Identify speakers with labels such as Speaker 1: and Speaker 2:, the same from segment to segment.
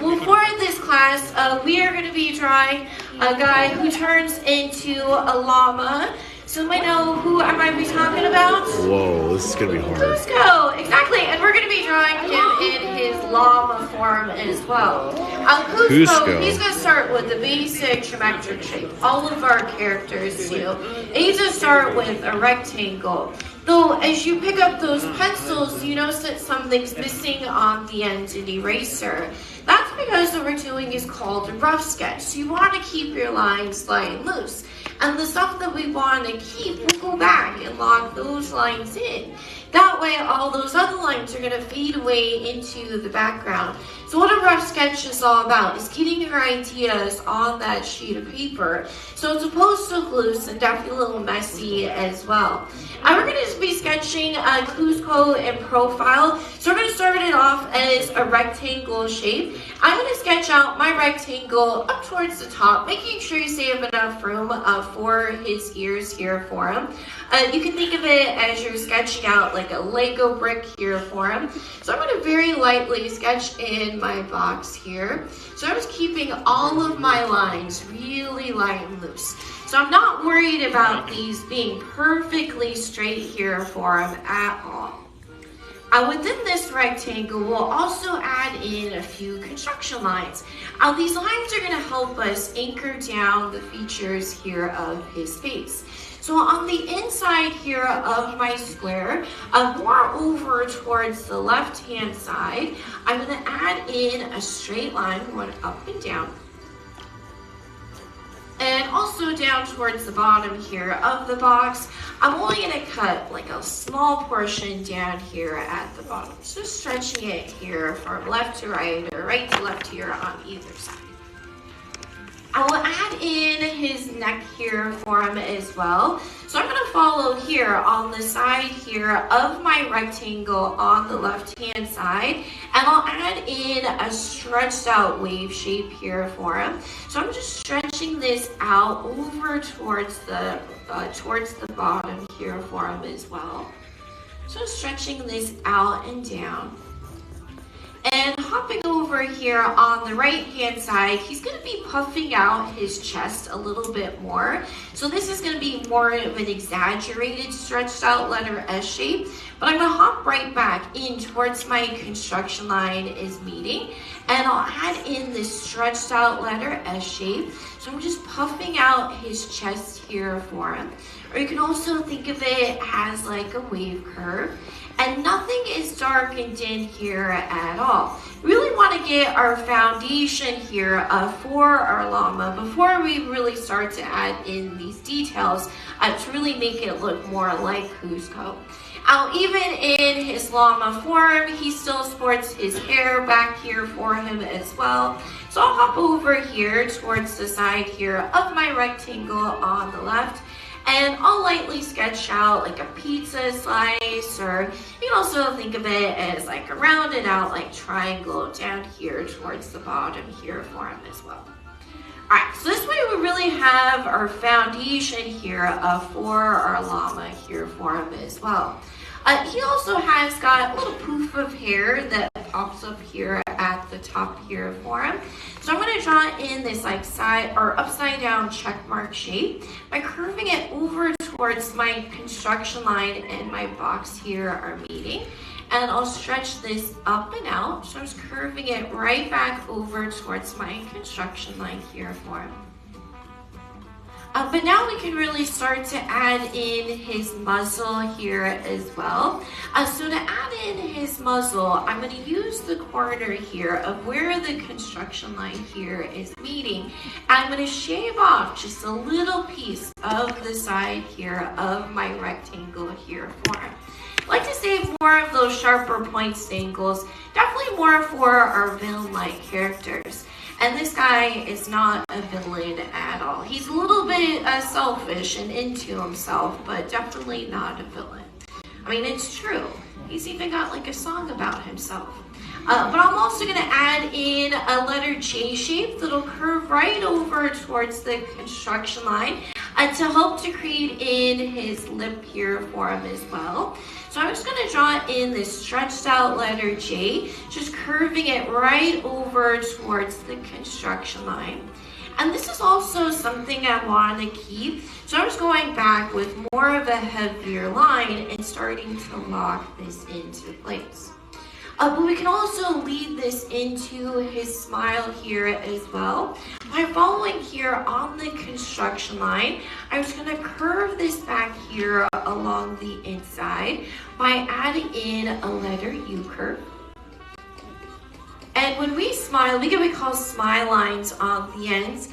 Speaker 1: Well, for this class, we are going to be drawing a guy who turns into a llama. So you might know who I might be talking about.
Speaker 2: Whoa, this is going to be hard.
Speaker 1: Kuzco, exactly. And we're going to be drawing him in his llama form as well. Kuzco, he's going to start with the basic geometric shape. All of our characters do. And he's going to start with a rectangle. Though, as you pick up those pencils, you notice that something's missing on the end and eraser. That's because what we're doing is called a rough sketch. So you want to keep your lines lying loose. And the stuff that we want to keep, we'll go back and log those lines in. That way, all those other lines are going to fade away into the background. So what a rough sketch is all about is getting your ideas on that sheet of paper. So it's supposed to look loose and definitely a little messy as well. And we're going to be sketching Kuzco in profile. So we're going to start it off as a rectangle shape. I'm going to sketch out my rectangle up towards the top, making sure you save enough room for his ears here for him. You can think of it as you're sketching out like a Lego brick here for him. So I'm going to very lightly sketch in my box here. So I'm just keeping all of my lines really light and loose. So I'm not worried about these being perfectly straight here for him at all. Within this rectangle, we'll also add in a few construction lines. These lines are going to help us anchor down the features here of his face. So on the inside here of my square, more over towards the left-hand side, I'm going to add in a straight line going up and down. And also down towards the bottom here of the box, I'm only going to cut like a small portion down here at the bottom. So stretching it here from left to right or right to left here on either side. I will add in his neck here for him as well. So I'm going to follow here on the side here of my rectangle on the left hand side, and I'll add in a stretched out wave shape here for him. So I'm just stretching this out over towards the bottom here for him as well. So stretching this out and down. And hopping over here on the right hand side, he's going to be puffing out his chest a little bit more. So this is going to be more of an exaggerated stretched out letter S shape. But I'm going to hop right back in towards my construction line is meeting. And I'll add in this stretched out letter S shape. So I'm just puffing out his chest here for him. Or you can also think of it as like a wave curve. And nothing is darkened in here at all. We really want to get our foundation here for our llama before we really start to add in these details to really make it look more like Kuzco. Even in his llama form, he still sports his hair back here for him as well. So I'll hop over here towards the side here of my rectangle on the left. And I'll lightly sketch out like a pizza slice, or you can also think of it as like a rounded out like triangle down here towards the bottom here for him as well. Alright, so this way we really have our foundation here for our llama here for him as well. He also has got a little poof of hair that pops up here at the top here for him. So I'm going to draw in this like side or upside down check mark shape by curving it over towards my construction line and my box here are meeting. And I'll stretch this up and out. So I'm just curving it right back over towards my construction line here for him. But now we can really start to add in his muzzle here as well. So to add in his muzzle, I'm going to use the corner here of where the construction line here is meeting. I'm going to shave off just a little piece of the side here of my rectangle here for him. I like to save more of those sharper points and angles, definitely more for our villain-like characters. And this guy is not a villain at all. He's a little bit selfish and into himself, but definitely not a villain. I mean, it's true. He's even got like a song about himself. But I'm also going to add in a letter J shape that'll curve right over towards the construction line to help to create in his lip here for him as well. So I'm just going to draw in this stretched out letter J, just curving it right over towards the construction line. And this is also something I want to keep. So I'm just going back with more of a heavier line and starting to lock this into place. But we can also lead this into his smile here as well. By following here on the construction line, I'm just going to curve this back here along the inside by adding in a letter U curve. And when we smile, we get what we call smile lines on the ends.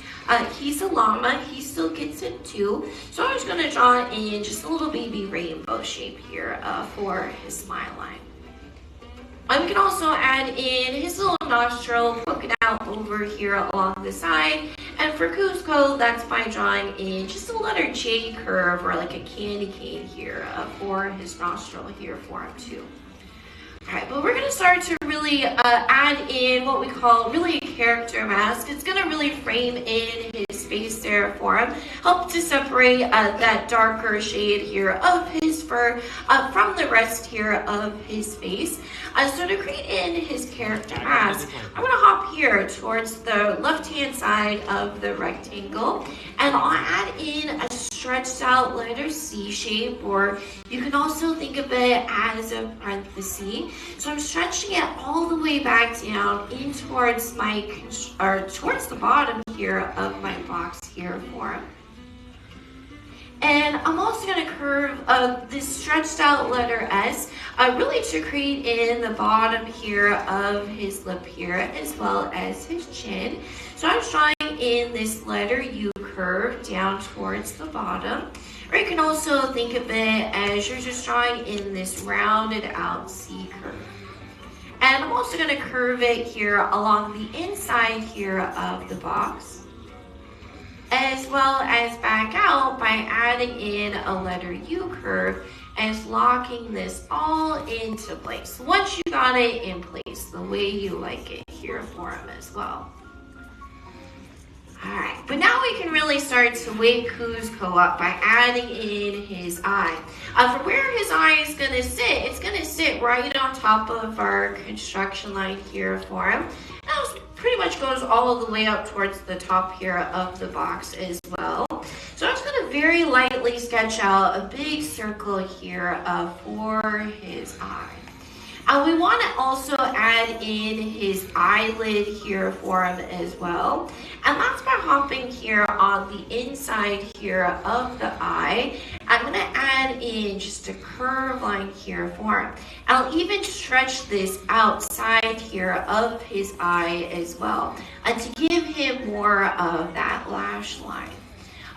Speaker 1: He's a llama, he still gets it too. So I'm just going to draw in just a little baby rainbow shape here for his smile line. We can also add in his little nostril poking out over here along the side. And for Kuzco, that's by drawing in just a letter J curve or like a candy cane here for his nostril here for him too. Alright, but we're going to start to really add in what we call really a character mask. It's going to really frame in his face there for him, help to separate that darker shade here of his fur from the rest here of his face. So to create in his character mask, I'm going to hop here towards the left-hand side of the rectangle, and I'll add in a stretched out letter C shape, or you can also think of it as a parenthesis. So I'm stretching it all the way back down in towards towards the bottom here of my box here for him. And I'm also going to curve this stretched out letter S, really to create in the bottom here of his lip here, as well as his chin. So I'm drawing in this letter U curve down towards the bottom. Or you can also think of it as you're just drawing in this rounded out C curve. And I'm also going to curve it here along the inside here of the box, as well as back out by adding in a letter U curve and locking this all into place. Once you got it in place the way you like it here for him as well. Alright, but now we can really start to wake Kuzco up by adding in his eye. For where his eye is going to sit, it's going to sit right on top of our construction line here for him. That pretty much goes all the way up towards the top here of the box as well. So I'm just going to very lightly sketch out a big circle here for his eye. We want to also add in his eyelid here for him as well. And that's by hopping here on the inside here of the eye. I'm going to add in just a curved line here for him. I'll even stretch this outside here of his eye as well to give him more of that lash line.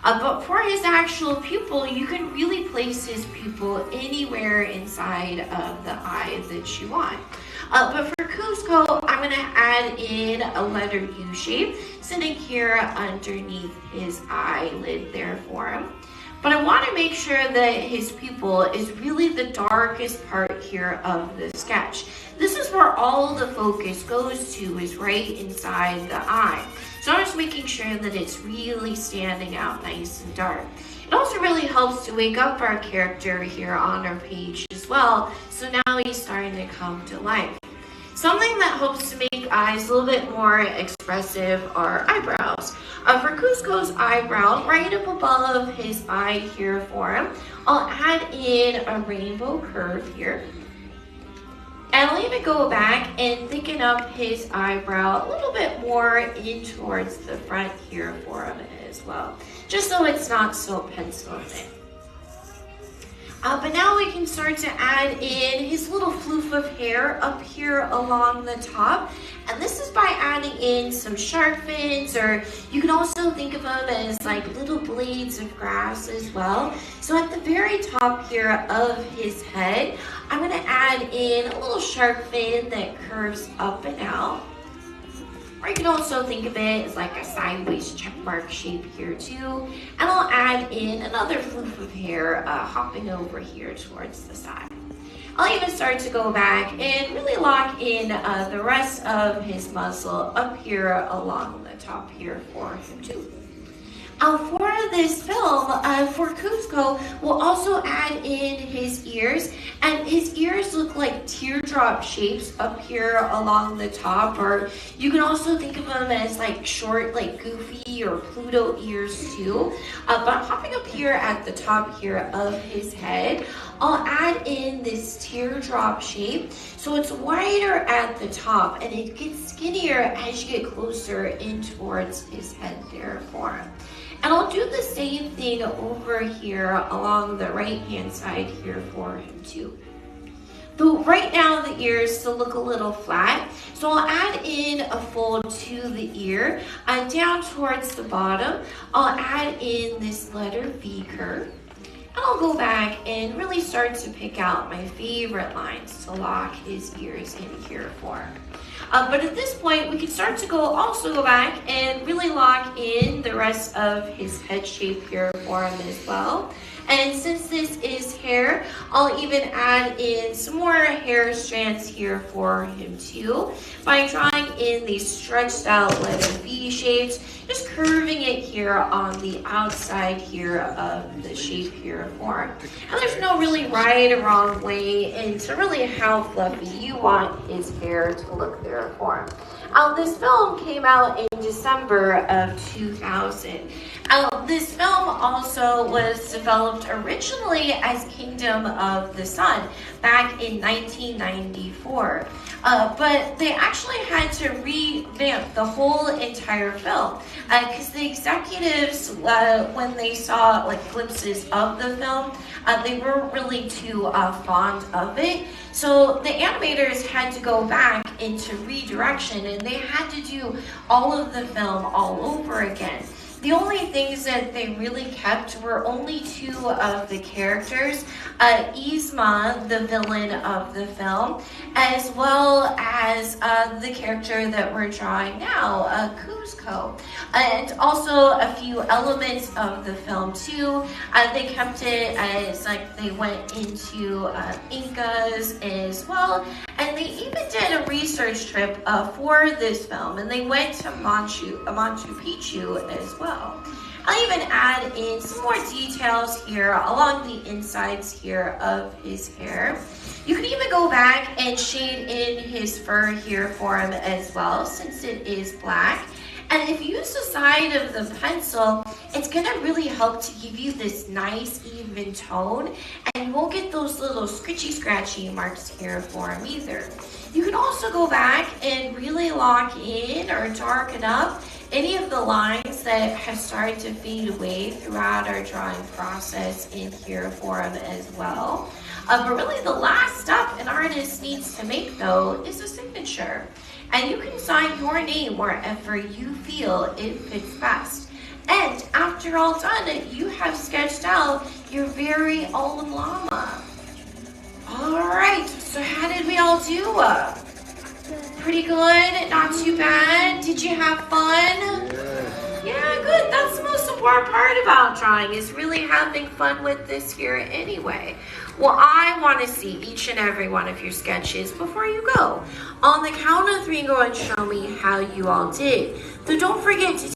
Speaker 1: But for his actual pupil, you can really place his pupil anywhere inside of the eye that you want. But for Kuzco, I'm going to add in a letter U shape sitting here underneath his eyelid there for him. But I want to make sure that his pupil is really the darkest part here of the sketch. This is where all the focus goes to, is right inside the eye. So I'm just making sure that it's really standing out nice and dark. It also really helps to wake up our character here on our page as well. So now he's starting to come to life. Something that helps to make eyes a little bit more expressive are eyebrows. For Kuzco's eyebrow, right up above his eye here for him, I'll add in a rainbow curve here. And I'll even go back and thicken up his eyebrow a little bit more in towards the front here for him as well, just so it's not so pencil thin. But now we can start to add in his little floof of hair up here along the top. And this is by adding in some shark fins, or you can also think of them as like little blades of grass as well. So at the very top here of his head, I'm going to add in a little shark fin that curves up and out. Or you can also think of it as like a sideways check mark shape here too. And I'll add in another floof of hair hopping over here towards the side. I'll even start to go back and really lock in the rest of his muzzle up here along the top here for him too. For this film, for Kuzco, we'll also add in his ears, and his ears look like teardrop shapes up here along the top, or you can also think of them as like short, like Goofy or Pluto ears too. But hopping up here at the top here of his head, I'll add in this teardrop shape, so it's wider at the top, and it gets skinnier as you get closer in towards his head there for him. And I'll do the same thing over here along the right-hand side here for him too. But right now the ears still look a little flat, so I'll add in a fold to the ear. Down towards the bottom, I'll add in this letter V curve. And I'll go back and really start to pick out my favorite lines to lock his ears in here for him. But at this point, we can start to also go back and really lock in the rest of his head shape here for him as well. And since this is hair, I'll even add in some more hair strands here for him too by drawing in these stretched out letter V shapes, just curving it here on the outside here of the shape here for him. And there's no really right or wrong way into really how fluffy you want his hair to look there for him. This film came out in December of 2000. This film also was developed originally as Kingdom of the Sun back in 1994. But they actually had to revamp the whole entire film because the executives, when they saw like glimpses of the film, they weren't really too fond of it. So the animators had to go back into redirection, and they had to do all of the film all over again. The only things that they really kept were only two of the characters, Yzma, the villain of the film, as well as the character that we're drawing now, Kuzco. And also a few elements of the film too. They kept it as like they went into Incas as well. And they even did a research trip for this film, and they went to Machu Picchu as well. I'll even add in some more details here along the insides here of his hair. You can even go back and shade in his fur here for him as well, since it is black. And if you use the side of the pencil, it's going to really help to give you this nice even tone, and you won't get those little scratchy marks here for him either. You can also go back and really lock in or darken up any of the lines that have started to fade away throughout our drawing process in here for him as well. But really the last step an artist needs to make though is a signature. And you can sign your name wherever you feel it fits best. And after all done, you have sketched out your very own llama. All right, so how did we all do? Pretty good, not too bad. Did you have fun? Yeah, good. That's the most important part about drawing, is really having fun with this here anyway. Well, I want to see each and every one of your sketches before you go. On the count of 3, go and show me how you all did. So don't forget to